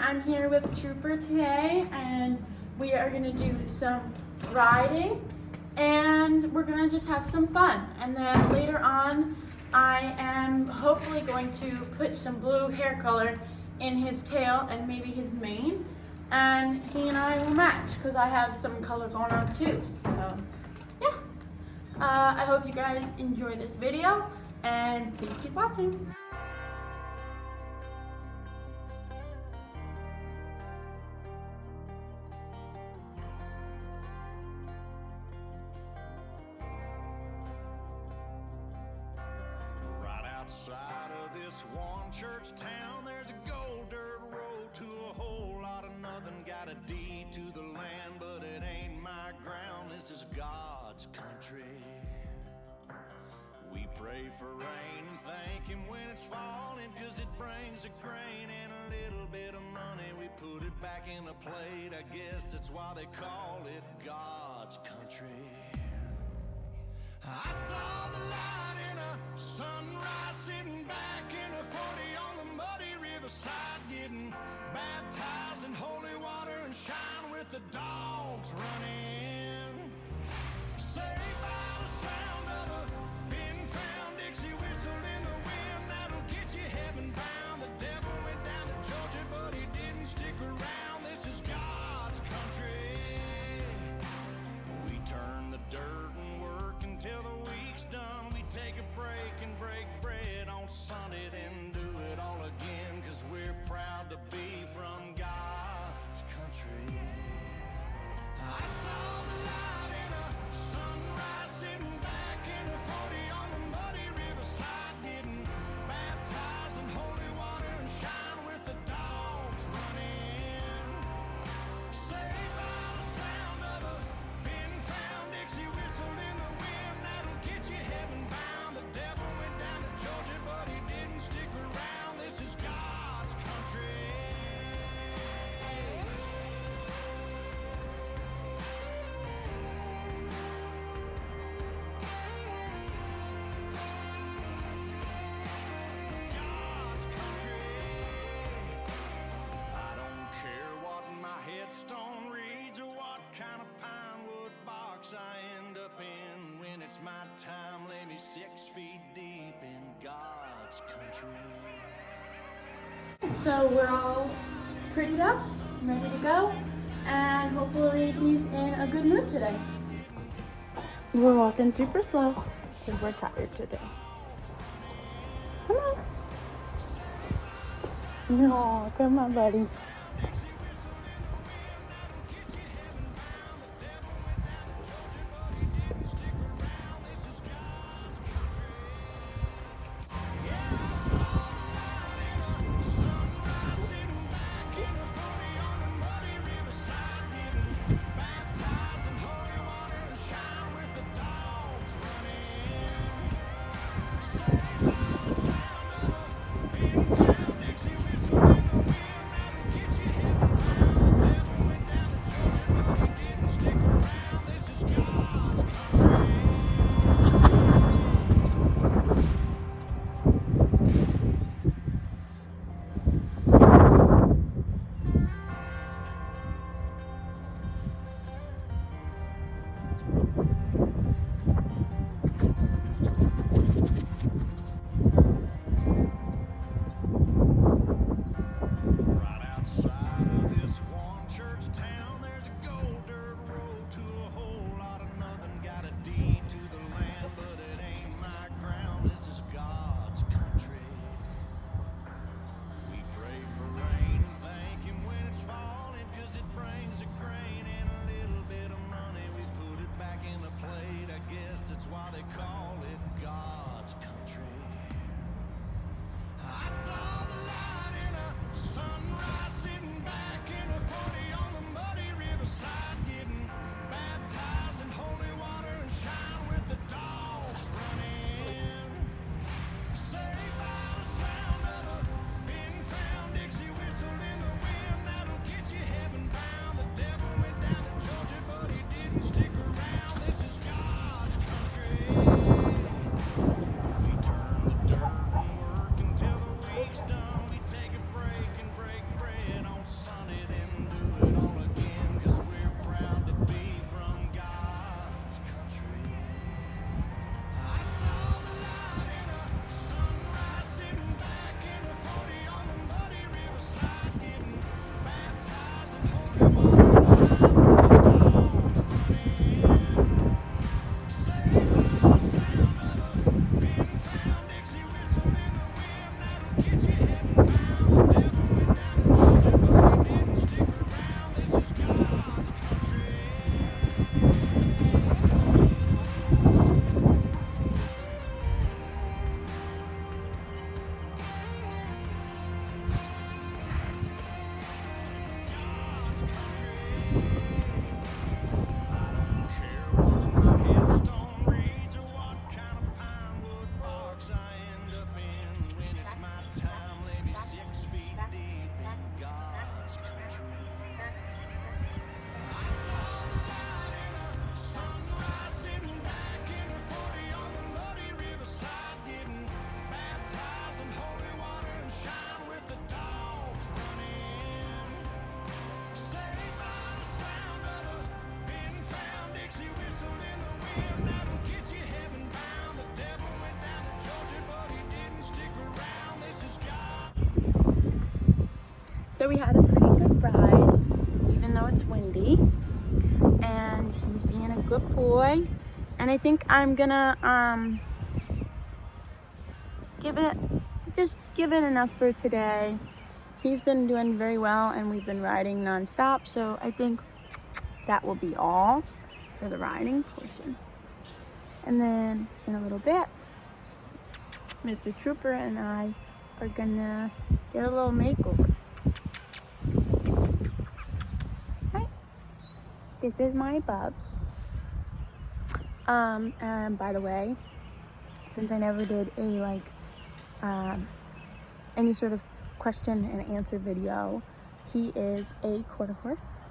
I'm here with Trooper today, and we are going to do some riding, and we're going to just have some fun. And then later on, I am hopefully going to put some blue hair color in his tail and maybe his mane, and he and I will match because I have some color going on too. So yeah, I hope you guys enjoy this video, and please keep watching. Outside of this one church town, there's a gold dirt road to a whole lot of nothing. Got a deed to the land, but it ain't my ground. This is God's country. We pray for rain and thank Him when it's falling, 'cause it brings a grain and a little bit of money. We put it back in a plate, I guess that's why they call it God's country. I saw the light in a sunrise, sitting back in a 40 on the muddy riverside, getting baptized in holy water and shine with the dogs running. Saved by the sound of a pin-found Dixie whistle in the wind that'll get you heaven bound. The devil went down to Georgia, but he didn't stick around. This is God's country. We turn the dirt and work until the week's done. We take a break and break bread on Sunday, then do it all again, 'cause we're proud to be from God's country. I saw the light in a sunrise, sitting back in a 40 on the muddy riverside, getting baptized in holy water and shine with the dogs running. Saved by the sound of a pin-found Dixie whistle in the wind that'll get you heaven bound. The devil went down to Georgia, but he didn't stick around. This is God's country. God's country. I don't care what my headstone reads or what kind of pine wood box I end up in. When it's my time, lay me 6 feet deep in God's country. So we're all prettied up, ready to go, and hopefully he's in a good mood today. We're walking super slow because we're tired today. Come on. No, come on, buddy. That's why they call it God's country. I saw the light in a sunrise, sitting back in a 40 on the muddy riverside, getting baptized in holy water and shine with the dogs running. Saved by the sound of a pin-found Dixie whistle in the wind that'll get you heaven bound. The devil went down to Georgia, but he didn't stick around. This is God's country. So we had a pretty good ride, even though it's windy. And he's being a good boy. And I think I'm gonna give it enough for today. He's been doing very well and we've been riding nonstop, so I think that will be all for the riding portion. And then in a little bit, Mr. Trooper and I are gonna get a little makeover. Right. This is my Bubs. And by the way, since I never did a any sort of question and answer video, he is a quarter horse.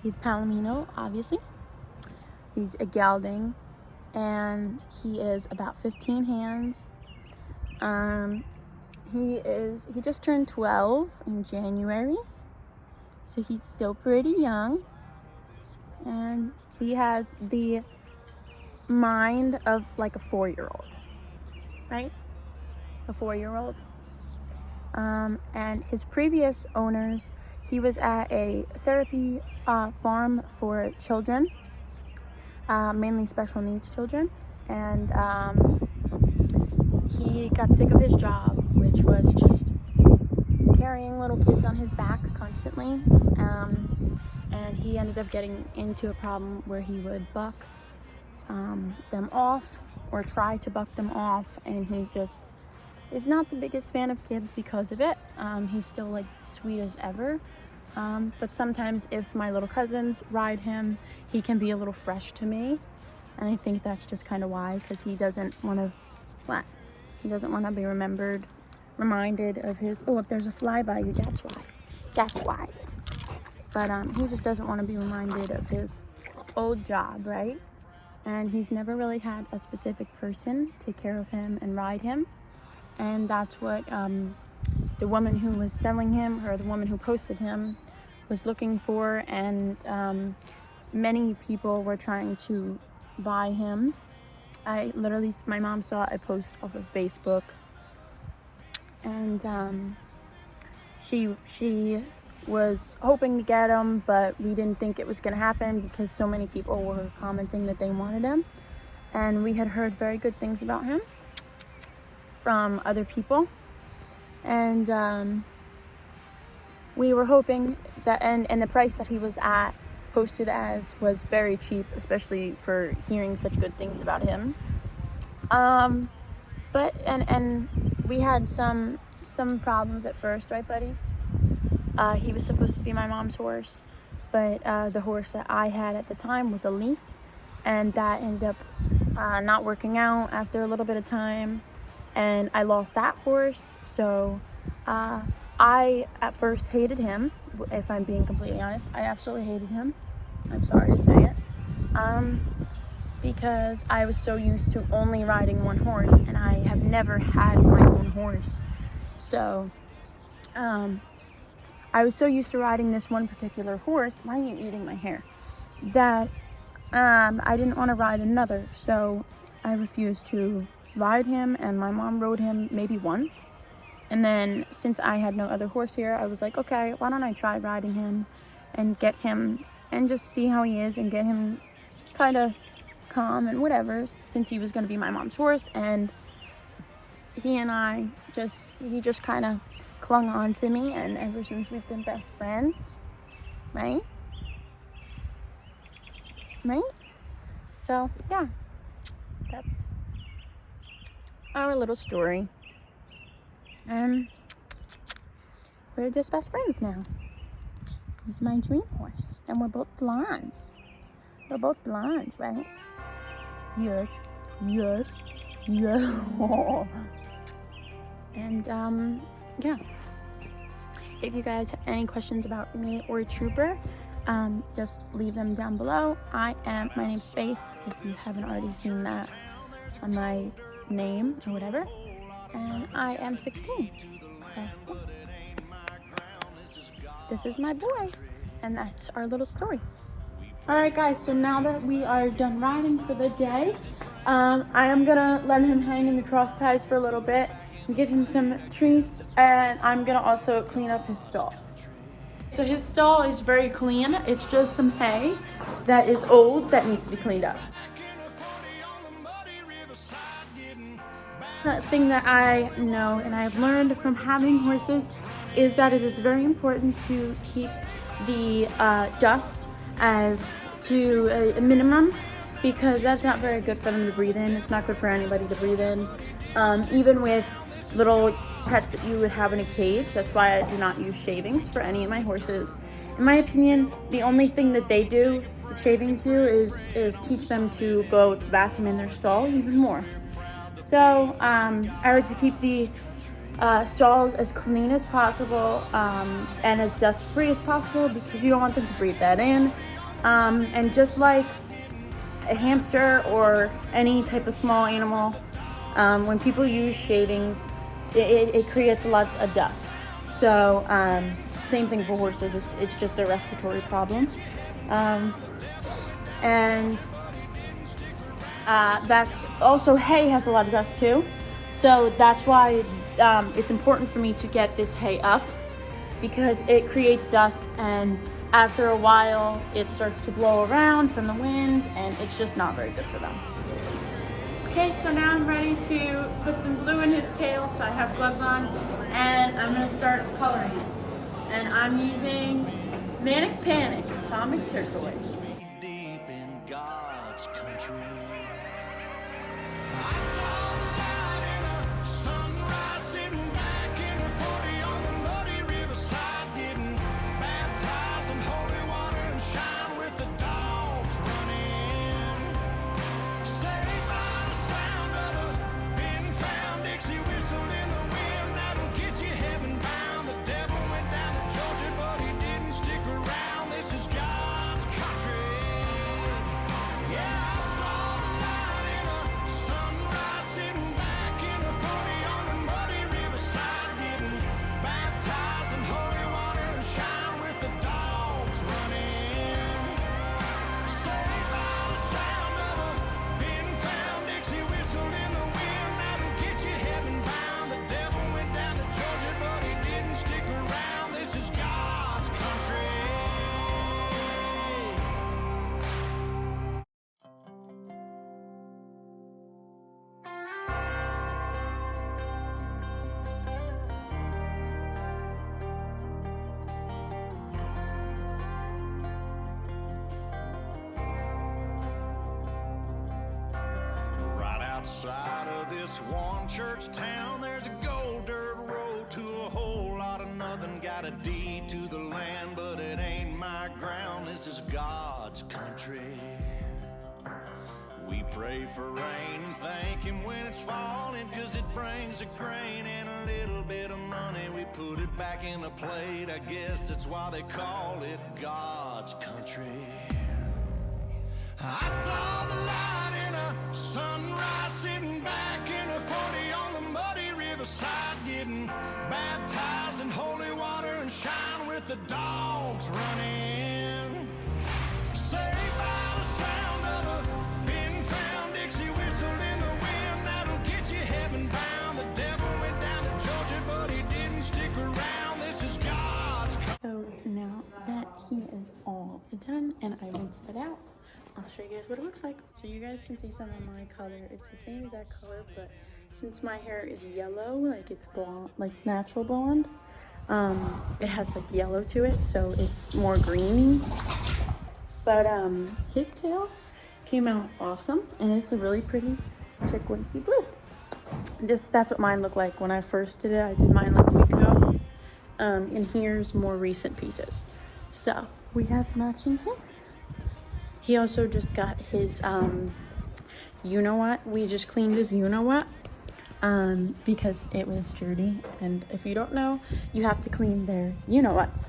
He's Palomino, obviously. He's a gelding, and he is about 15 hands. He just turned 12 in January, so he's still pretty young, and he has the mind of like a 4-year-old, right? A 4-year-old. And his previous owners, he was at a therapy farm for children, mainly special needs children, and he got sick of his job, which was just carrying little kids on his back constantly, and he ended up getting into a problem where he would buck them off or try to buck them off, and he just is not the biggest fan of kids because of it. He's still like sweet as ever, but sometimes if my little cousins ride him, he can be a little fresh to me, and I think that's just kind of why, because he doesn't want to be reminded of his, oh, if there's a fly by you, that's why, but he just doesn't want to be reminded of his old job, right? And he's never really had a specific person take care of him and ride him. And that's what the woman who was selling him, or the woman who posted him, was looking for. And many people were trying to buy him. My mom saw a post off of Facebook. And she was hoping to get him, but we didn't think it was going to happen because so many people were commenting that they wanted him. And we had heard very good things about him from other people, and we were hoping that, and the price that he was at, posted as, was very cheap, especially for hearing such good things about him. But we had some problems at first, right, buddy? He was supposed to be my mom's horse, but the horse that I had at the time was a lease, and that ended up not working out after a little bit of time. And I lost that horse, so I at first hated him, if I'm being completely honest. I absolutely hated him. I'm sorry to say it. Because I was so used to only riding one horse, and I have never had my own horse. So, I was so used to riding this one particular horse. Why are you eating my hair? That I didn't want to ride another, so I refused to ride him, and my mom rode him maybe once. And then since I had no other horse here, I was like, okay, why don't I try riding him and get him and just see how he is and get him kind of calm and whatever, since he was going to be my mom's horse. And he just kind of clung on to me, and ever since we've been best friends, right? So yeah, that's our little story, and we're just best friends now. He's my dream horse, and we're both blondes. Right? Yes. And yeah, if you guys have any questions about me or Trooper, just leave them down below. My name's Faith, if you haven't already seen that on my name or whatever, and I am 16. So this is my boy, and that's our little story. Alright guys, so now that we are done riding for the day, I am gonna let him hang in the cross ties for a little bit, give him some treats, and I'm gonna also clean up his stall. So his stall is very clean. It's just some hay that is old that needs to be cleaned up. The thing that I know and I've learned from having horses is that it is very important to keep the dust as to a minimum, because that's not very good for them to breathe in. It's not good for anybody to breathe in. Even with little pets that you would have in a cage. That's why I do not use shavings for any of my horses. In my opinion, the only thing that they do, the shavings do, is teach them to go to the bathroom in their stall even more. So I like to keep the stalls as clean as possible and as dust free as possible, because you don't want them to breathe that in. And just like a hamster or any type of small animal, when people use shavings, it creates a lot of dust. So same thing for horses. It's just a respiratory problem, and that's also, hay has a lot of dust too. So that's why it's important for me to get this hay up, because it creates dust, and after a while it starts to blow around from the wind, and it's just not very good for them. Okay, so now I'm ready to put some blue in his tail, so I have gloves on, and I'm gonna start coloring it. And I'm using Manic Panic Atomic Turquoise. Deep in God's country. Outside of this one church town, there's a gold dirt road to a whole lot of nothing. Got a deed to the land, but it ain't my ground. This is God's country. We pray for rain and thank him when it's falling, 'cause it brings a grain and a little bit of money. We put it back in a plate, I guess that's why they call it God's country. I saw the light in a sunrise, sitting back in a 40 on the muddy riverside, getting baptized in holy water and shine with the dogs running. Saved by the sound of a pin-found Dixie whistle in the wind that'll get you heaven bound. The devil went down to Georgia, but he didn't stick around. This is God's. So now that he is all done and I rinsed it out, I'll show you guys what it looks like. So you guys can see some of my color. It's the same exact color, but since my hair is yellow, like it's blonde, like natural blonde, it has like yellow to it, so it's more greeny. But his tail came out awesome, and it's a really pretty turquoisey blue. That's what mine looked like when I first did it. I did mine like a week ago. And here's more recent pieces. So we have matching hair. He also just got his, you know what? We just cleaned his you know what, because it was dirty. And if you don't know, you have to clean their you know what's.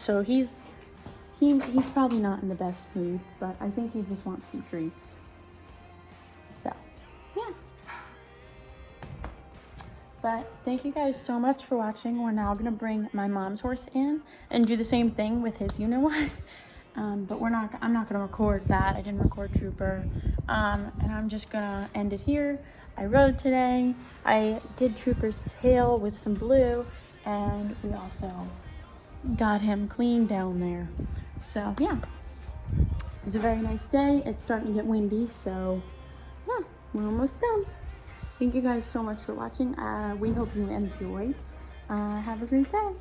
So he's probably not in the best mood, but I think he just wants some treats. So, yeah. But thank you guys so much for watching. We're now gonna bring my mom's horse in and do the same thing with his you know what. But I'm not gonna record that. I didn't record Trooper. And I'm just gonna end it here. I rode today. I did Trooper's tail with some blue, and we also got him clean down there. So yeah, it was a very nice day. It's starting to get windy, so yeah, we're almost done. Thank you guys so much for watching. We hope you enjoyed. Have a great day.